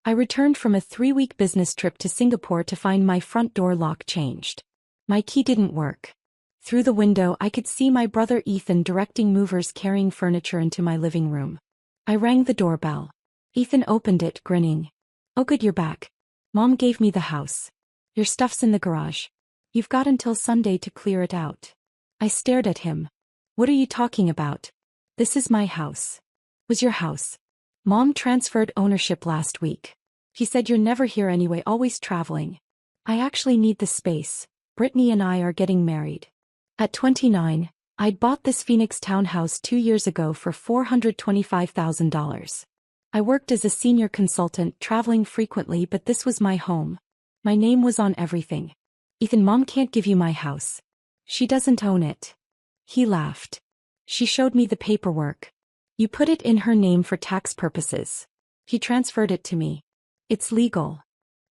I returned from a 3-week business trip to Singapore to find my front door lock changed. My key didn't work. Through the window I could see my brother Ethan directing movers carrying furniture into my living room. I rang the doorbell. Ethan opened it, grinning. "Oh good, you're back. Mom gave me the house. Your stuff's in the garage. You've got until Sunday to clear it out." I stared at him. "What are you talking about? This is my house." "Was your house? Mom transferred ownership last week. She said you're never here anyway, always traveling. I actually need the space. Brittany and I are getting married." At 29, I'd bought this Phoenix townhouse 2 years ago for $425,000. I worked as a senior consultant, traveling frequently, but this was my home. My name was on everything. "Ethan, Mom can't give you my house. She doesn't own it." He laughed. "She showed me the paperwork. You put it in her name for tax purposes. He transferred it to me. It's legal.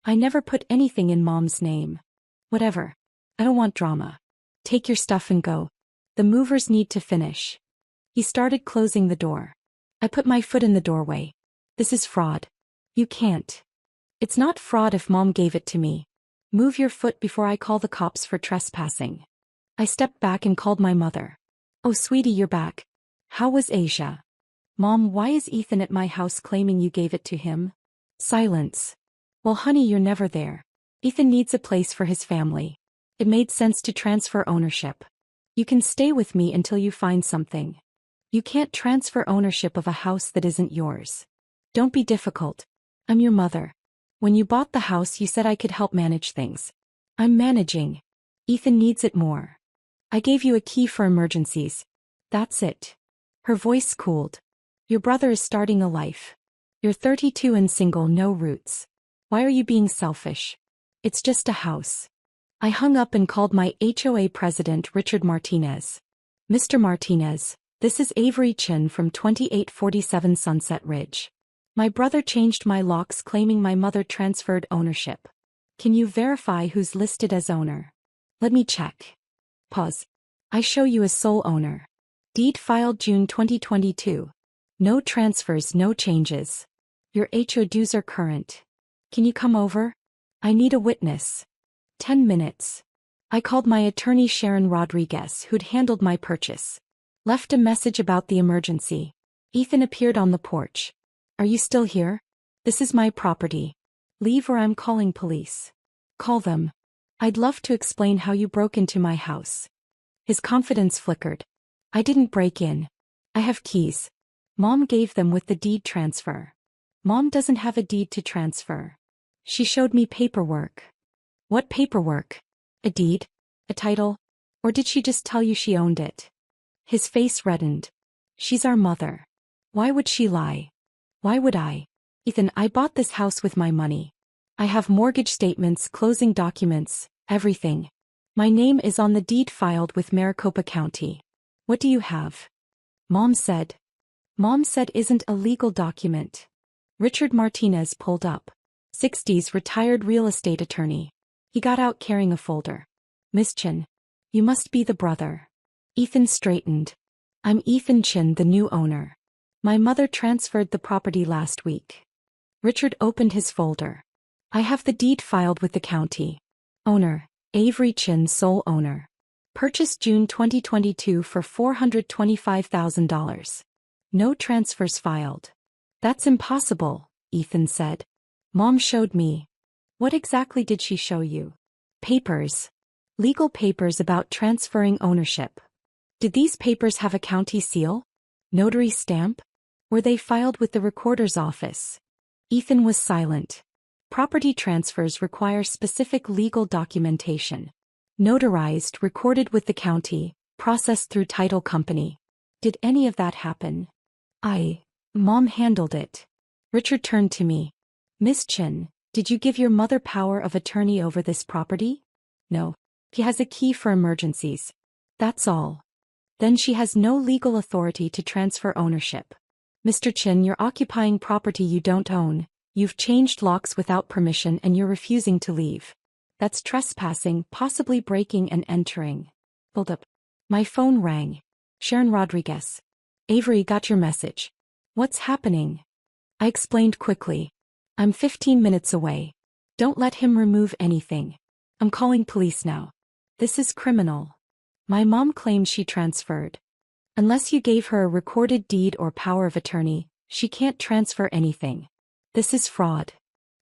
I never put anything in Mom's name." "Whatever. I don't want drama. Take your stuff and go. The movers need to finish." He started closing the door. I put my foot in the doorway. "This is fraud. You can't." "It's not fraud if Mom gave it to me. Move your foot before I call the cops for trespassing." I stepped back and called my mother. "Oh sweetie, you're back. How was Asia?" "Mom, why is Ethan at my house claiming you gave it to him?" Silence. "Well honey, you're never there. Ethan needs a place for his family. It made sense to transfer ownership. You can stay with me until you find something. You can't transfer ownership of a house that isn't yours. Don't be difficult. I'm your mother. When you bought the house you said I could help manage things. I'm managing. Ethan needs it more. I gave you a key for emergencies. That's it." Her voice cooled. "Your brother is starting a life. You're 32 and single, no roots. Why are you being selfish? It's just a house." I hung up and called my HOA president, Richard Martinez. "Mr. Martinez, this is Avery Chin from 2847 Sunset Ridge. My brother changed my locks claiming my mother transferred ownership. Can you verify who's listed as owner?" "Let me check." Pause. "I show you as sole owner. Deed filed June 2022. No transfers, no changes. Your HO dues are current. Can you come over? I need a witness." 10 minutes. I called my attorney Sharon Rodriguez, who'd handled my purchase. Left a message about the emergency. Ethan appeared on the porch. "Are you still here? This is my property. Leave or I'm calling police." "Call them. I'd love to explain how you broke into my house." His confidence flickered. "I didn't break in. I have keys. Mom gave them with the deed transfer." "Mom doesn't have a deed to transfer. She showed me paperwork." "What paperwork? A deed? A title? Or did she just tell you she owned it?" His face reddened. "She's our mother. Why would she lie? Why would I? Ethan, I bought this house with my money. I have mortgage statements, closing documents, everything. My name is on the deed filed with Maricopa County. What do you have?" Mom said isn't a legal document." Richard Martinez pulled up. 60s retired real estate attorney. He got out carrying a folder. "Miss Chin, you must be the brother." Ethan straightened. "I'm Ethan Chin, the new owner. My mother transferred the property last week." Richard opened his folder. "I have the deed filed with the county. Owner, Avery Chin, sole owner. Purchased June 2022 for $425,000. No transfers filed." "That's impossible," Ethan said. "Mom showed me." "What exactly did she show you?" "Papers. Legal papers about transferring ownership." "Did these papers have a county seal? Notary stamp? Were they filed with the recorder's office?" Ethan was silent. Property transfers require specific legal documentation. Notarized, recorded with the county, processed through title company. Did any of that happen? Mom handled it." Richard turned to me. "Miss Chin, did you give your mother power of attorney over this property?" "No. She has a key for emergencies. That's all." "Then she has no legal authority to transfer ownership. Mr. Chin, you're occupying property you don't own. You've changed locks without permission and you're refusing to leave. That's trespassing, possibly breaking and entering." Hold up. My phone rang. "Sharon Rodriguez. Avery, got your message." "What's happening?" I explained quickly. I'm 15 minutes away. Don't let him remove anything. I'm calling police now. This is criminal. My mom claims she transferred. Unless you gave her a recorded deed or power of attorney, she can't transfer anything. This is fraud.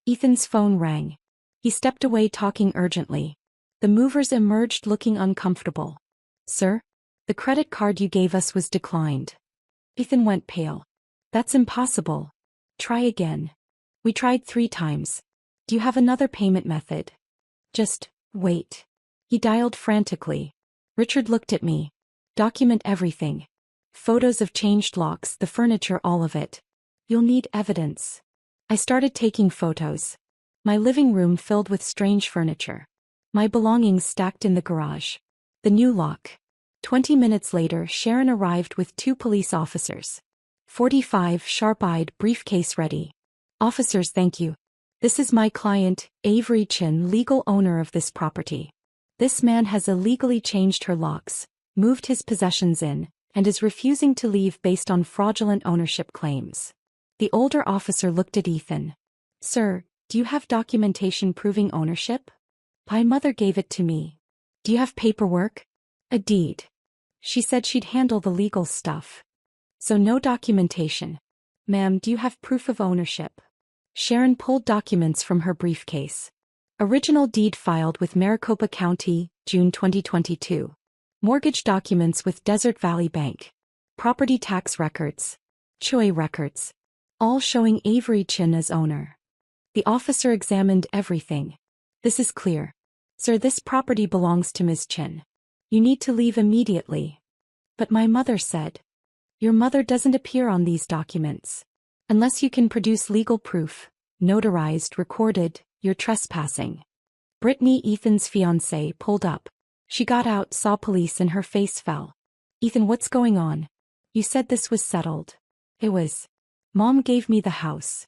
Ethan's phone rang. He stepped away talking urgently. The movers emerged looking uncomfortable. Sir? The credit card you gave us was declined. Ethan went pale. That's impossible. Try again. We tried 3 times. Do you have another payment method? Just wait. He dialed frantically. Richard looked at me. Document everything. Photos of changed locks, the furniture, all of it. You'll need evidence. I started taking photos. My living room filled with strange furniture. My belongings stacked in the garage. The new lock. 20 minutes later, Sharon arrived with 2 police officers. 45, sharp-eyed, briefcase ready. Officers, thank you. This is my client, Avery Chin, legal owner of this property. This man has illegally changed her locks, moved his possessions in, and is refusing to leave based on fraudulent ownership claims. The older officer looked at Ethan. Sir, do you have documentation proving ownership? My mother gave it to me. Do you have paperwork? A deed. She said she'd handle the legal stuff. So no documentation. Ma'am, do you have proof of ownership? Sharon pulled documents from her briefcase. Original deed filed with Maricopa County, June 2022. Mortgage documents with Desert Valley Bank. Property tax records. HOA records. All showing Avery Chin as owner. The officer examined everything. This is clear. Sir, this property belongs to Ms. Chin. You need to leave immediately. But my mother said. Your mother doesn't appear on these documents. Unless you can produce legal proof, notarized, recorded, you're trespassing. Brittany, Ethan's fiancée, pulled up. She got out, saw police, and her face fell. Ethan, what's going on? You said this was settled. It was. Mom gave me the house.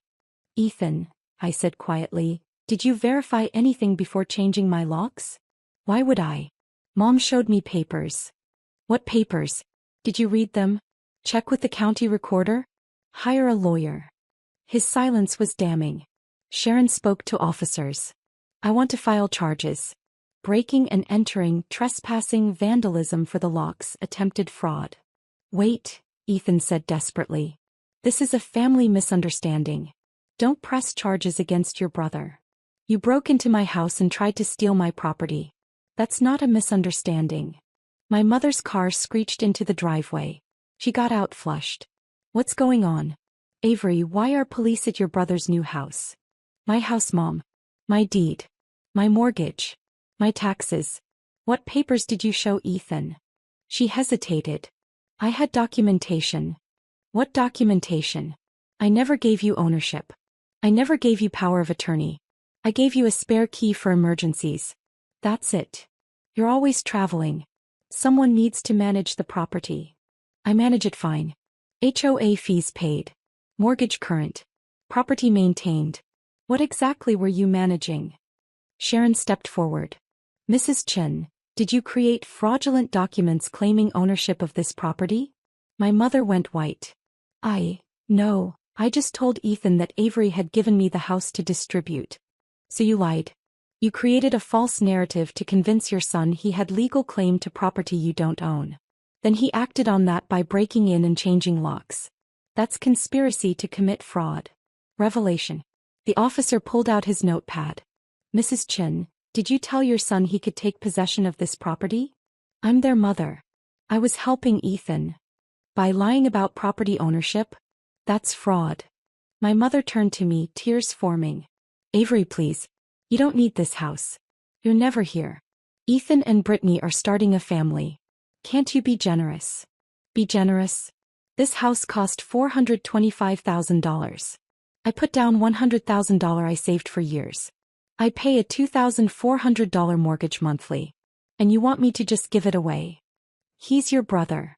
Ethan, I said quietly, did you verify anything before changing my locks? Why would I? Mom showed me papers. What papers? Did you read them? Check with the county recorder? Hire a lawyer. His silence was damning. Sharon spoke to officers. I want to file charges. Breaking and entering, trespassing, vandalism for the locks, attempted fraud. Wait, Ethan said desperately. This is a family misunderstanding. Don't press charges against your brother. You broke into my house and tried to steal my property. That's not a misunderstanding. My mother's car screeched into the driveway. She got out flushed. What's going on? Avery, why are police at your brother's new house? My house, Mom. My deed. My mortgage. My taxes. What papers did you show Ethan? She hesitated. I had documentation. What documentation? I never gave you ownership. I never gave you power of attorney. I gave you a spare key for emergencies. That's it. You're always traveling. Someone needs to manage the property. I manage it fine. HOA fees paid. Mortgage current. Property maintained. What exactly were you managing? Sharon stepped forward. Mrs. Chin, did you create fraudulent documents claiming ownership of this property? My mother went white. No, I just told Ethan that Avery had given me the house to distribute. So you lied. You created a false narrative to convince your son he had legal claim to property you don't own. Then he acted on that by breaking in and changing locks. That's conspiracy to commit fraud. Revelation. The officer pulled out his notepad. Mrs. Chin, did you tell your son he could take possession of this property? I'm their mother. I was helping Ethan. By lying about property ownership? That's fraud. My mother turned to me, tears forming. Avery, please. You don't need this house. You're never here. Ethan and Brittany are starting a family. Can't you be generous? Be generous? This house cost $425,000. I put down $100,000 I saved for years. I pay a $2,400 mortgage monthly. And you want me to just give it away? He's your brother.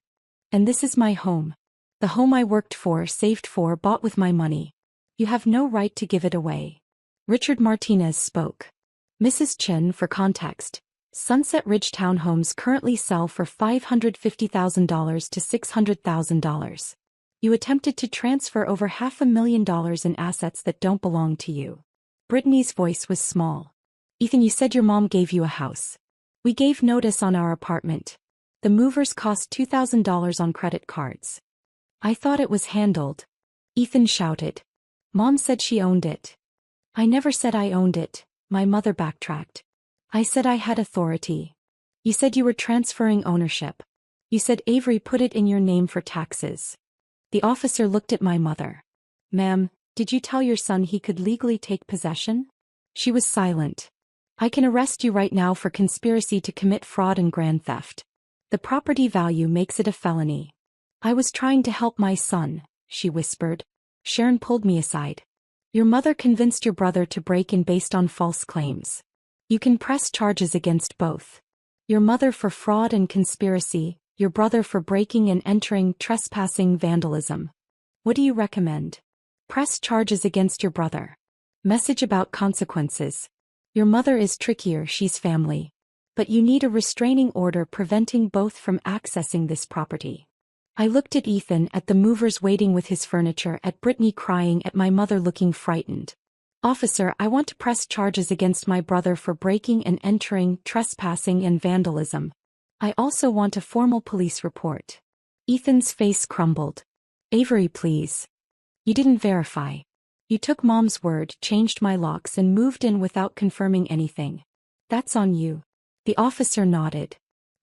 And this is my home. The home I worked for, saved for, bought with my money. You have no right to give it away. Richard Martinez spoke. Mrs. Chin, for context. Sunset Ridge townhomes currently sell for $550,000 to $600,000. You attempted to transfer over $500,000 in assets that don't belong to you. Brittany's voice was small. Ethan, you said your mom gave you a house. We gave notice on our apartment. The movers cost $2,000 on credit cards. I thought it was handled. Ethan shouted. Mom said she owned it. I never said I owned it, my mother backtracked. I said I had authority. You said you were transferring ownership. You said Avery put it in your name for taxes. The officer looked at my mother. Ma'am, did you tell your son he could legally take possession? She was silent. I can arrest you right now for conspiracy to commit fraud and grand theft. The property value makes it a felony. I was trying to help my son, she whispered. Sharon pulled me aside. Your mother convinced your brother to break in based on false claims. You can press charges against both. Your mother for fraud and conspiracy, your brother for breaking and entering, trespassing, vandalism. What do you recommend? Press charges against your brother. Message about consequences. Your mother is trickier, she's family. But you need a restraining order preventing both from accessing this property. I looked at Ethan, at the movers waiting with his furniture, at Brittany crying, at my mother looking frightened. Officer, I want to press charges against my brother for breaking and entering, trespassing and vandalism. I also want a formal police report. Ethan's face crumbled. Avery, please. You didn't verify. You took Mom's word, changed my locks and moved in without confirming anything. That's on you. The officer nodded.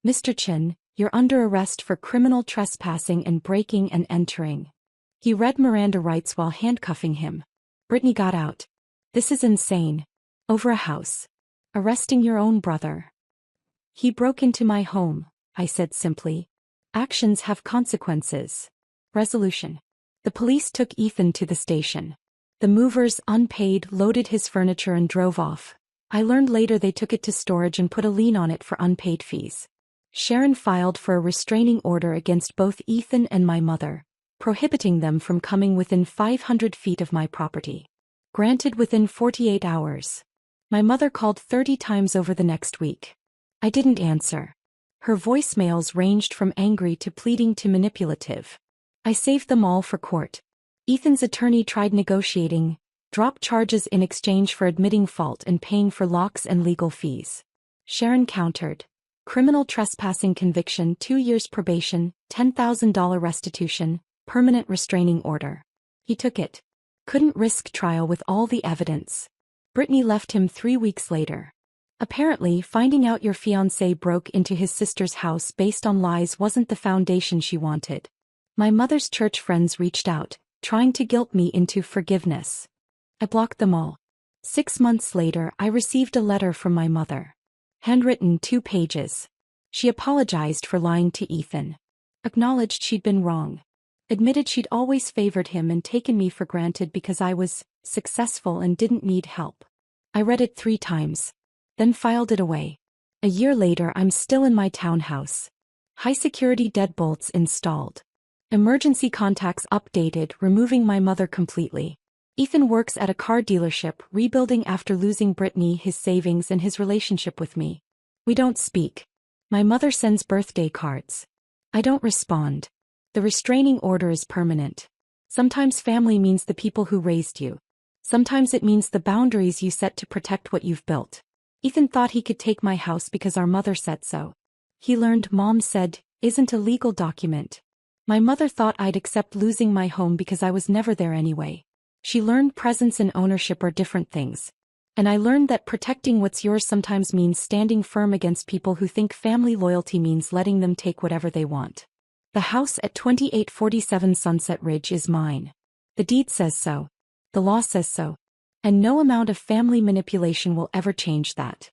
Mr. Chin, you're under arrest for criminal trespassing and breaking and entering. He read Miranda rights while handcuffing him. Brittany got out. This is insane. Over a house. Arresting your own brother. He broke into my home, I said simply. Actions have consequences. Resolution. The police took Ethan to the station. The movers, unpaid, loaded his furniture and drove off. I learned later they took it to storage and put a lien on it for unpaid fees. Sharon filed for a restraining order against both Ethan and my mother, prohibiting them from coming within 500 feet of my property. Granted within 48 hours. My mother called 30 times over the next week. I didn't answer. Her voicemails ranged from angry to pleading to manipulative. I saved them all for court. Ethan's attorney tried negotiating, dropped charges in exchange for admitting fault and paying for locks and legal fees. Sharon countered. Criminal trespassing conviction, 2 years probation, $10,000 restitution, permanent restraining order. He took it. Couldn't risk trial with all the evidence. Brittany left him 3 weeks later. Apparently, finding out your fiancé broke into his sister's house based on lies wasn't the foundation she wanted. My mother's church friends reached out, trying to guilt me into forgiveness. I blocked them all. 6 months later, I received a letter from my mother. Handwritten, 2 pages. She apologized for lying to Ethan. Acknowledged she'd been wrong. Admitted she'd always favored him and taken me for granted because I was successful and didn't need help. I read it 3 times. Then filed it away. A year later, I'm still in my townhouse. High-security deadbolts installed. Emergency contacts updated, removing my mother completely. Ethan works at a car dealership, rebuilding after losing Brittany, his savings and his relationship with me. We don't speak. My mother sends birthday cards. I don't respond. The restraining order is permanent. Sometimes family means the people who raised you. Sometimes it means the boundaries you set to protect what you've built. Ethan thought he could take my house because our mother said so. He learned Mom said, isn't a legal document. My mother thought I'd accept losing my home because I was never there anyway. She learned presence and ownership are different things. And I learned that protecting what's yours sometimes means standing firm against people who think family loyalty means letting them take whatever they want. The house at 2847 Sunset Ridge is mine. The deed says so. The law says so. And no amount of family manipulation will ever change that.